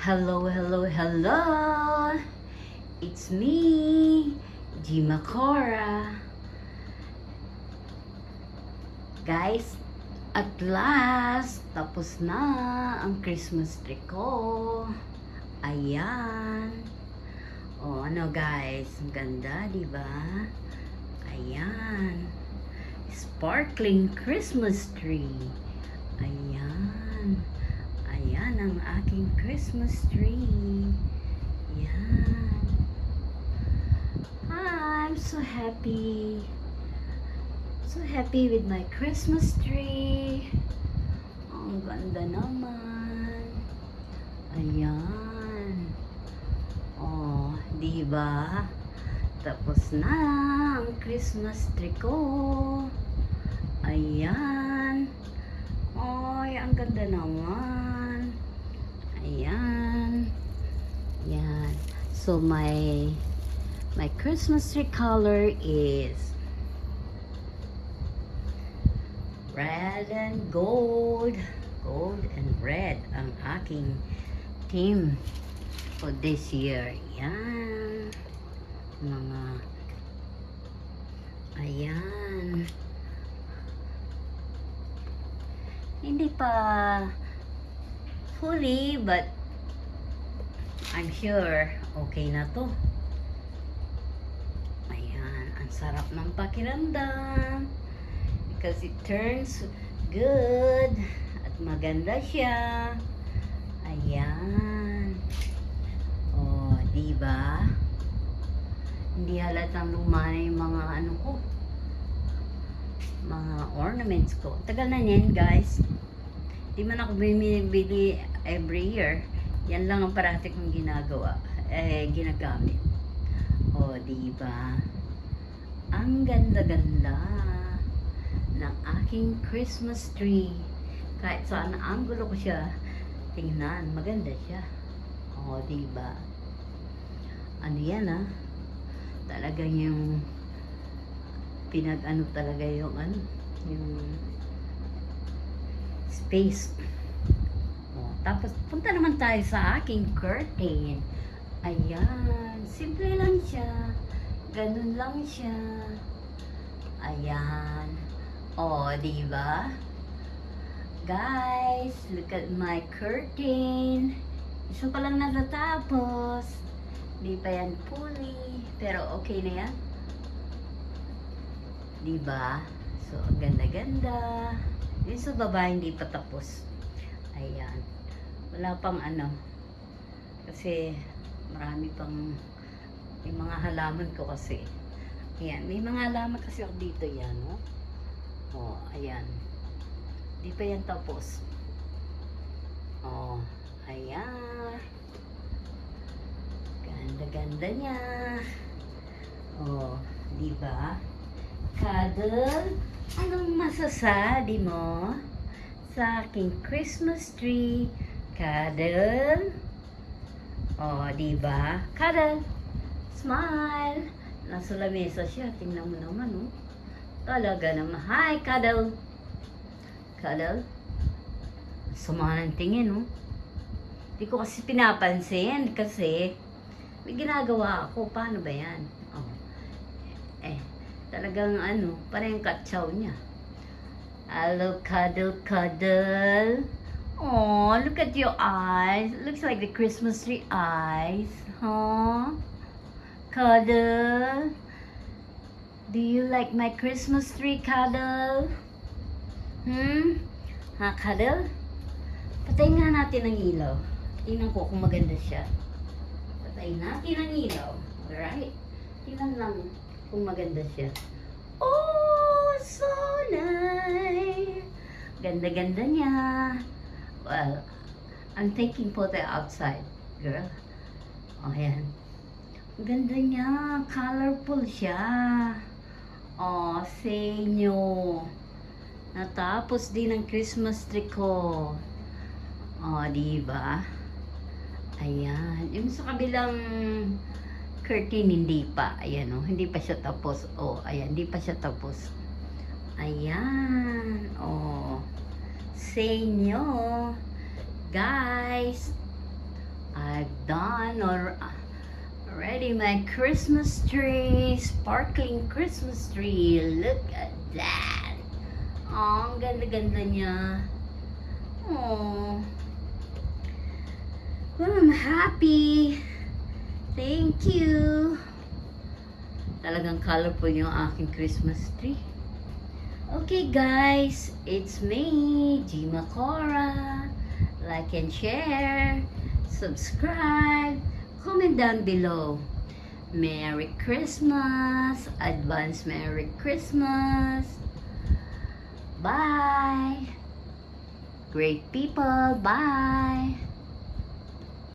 Hello, hello, hello! It's me, Jima Cora. Guys, at last, tapos na ang Christmas tree ko. Ayan. O, ano guys, ang ganda, di ba? Ayan. Sparkling Christmas tree. Ayan. Ayan ang aking Christmas tree. Ayan. I'm so happy. So happy with my Christmas tree. Ang ganda naman. Ayan. Oh, di ba? Tapos na ang Christmas tree ko. Ayan. Ay, ang ganda naman. Ayan. Ayan. So my Christmas tree color is red and gold. Gold and red ang aking theme for this year. Ayan. Mga ayan. Hindi pa fully, but I'm sure okay na to. Ayan, ang sarap ng pakiramdam because it turns good at maganda siya. Ayan. Oh, di ba? Hindi halatang lumana yung mga ano ko, mga ornaments ko. Tagal na niyan, guys. Di man ako bumibili every year. Yan lang ang parati kong ginagawa. Ginagamit. O, di ba? Ang ganda-ganda ng aking Christmas tree. Kahit saan angulo ko siya, tingnan, maganda siya. O, di ba? Ano yan, ah? Talagang yung pinag-ano talaga yung ano, yung space. O, tapos punta naman tayo sa aking curtain. Ayan, simple lang siya. Ganun lang siya. Ayan. O, di ba? Guys, look at my curtain. Isa pa lang natatapos. Di pa yan fully, pero okay na yan. Diba? So, ang ganda-ganda. Yung sa baba, hindi pa tapos. Ayan. Wala pang ano. Kasi, marami pang, may mga halaman ko kasi. Ayan. May mga halaman kasi ako dito yan, no? Oh, ayan. Di pa yan tapos. Oh, ayan. Ganda-ganda niya. Oh, diba? Cuddle, anong masasabi mo sa aking Christmas tree? Cuddle. Oh, diba? Cuddle. Smile. Nasa lamesa siya. Tingnan mo naman, oh. Talaga naman. Hi, Cuddle. Cuddle. Sama ng tingin, oh. Di ko kasi pinapansin kasi may ginagawa ako. Paano ba yan? Oh. Talagang ano, parang yung katsaw niya. Hello, cuddle, cuddle. Oh, look at your eyes. It looks like the Christmas tree eyes. Huh? Cuddle. Do you like my Christmas tree, cuddle? Ha, cuddle? Patayin nga natin ang ilaw. Tingnan ko kung maganda siya. Patayin natin ang ilaw. Alright? Tingnan lang kung maganda siya. Oh, so nice! Ganda-ganda niya. Well, I'm taking photo outside, girl. Oh, ayan. Ganda niya. Colorful siya. Oh, say nyo. Natapos din ang Christmas tree ko. Oh, diba? Ayan. Yung sa kabilang curtain, hindi pa. Ayan, oh. Hindi pa siya tapos. Oh, ayan. Hindi pa siya tapos. Ayan. Oh. Say nyo. Guys. I've done already my Christmas tree, sparkling Christmas tree. Look at that. Oh, ang ganda-ganda niya. Oh. Well, I'm happy. Thank you. Talagang colorful yung aking Christmas tree. Okay guys, it's me, Gima Cora. Like and share, subscribe, comment down below. Merry Christmas, advance Merry Christmas. Bye. Great people, bye.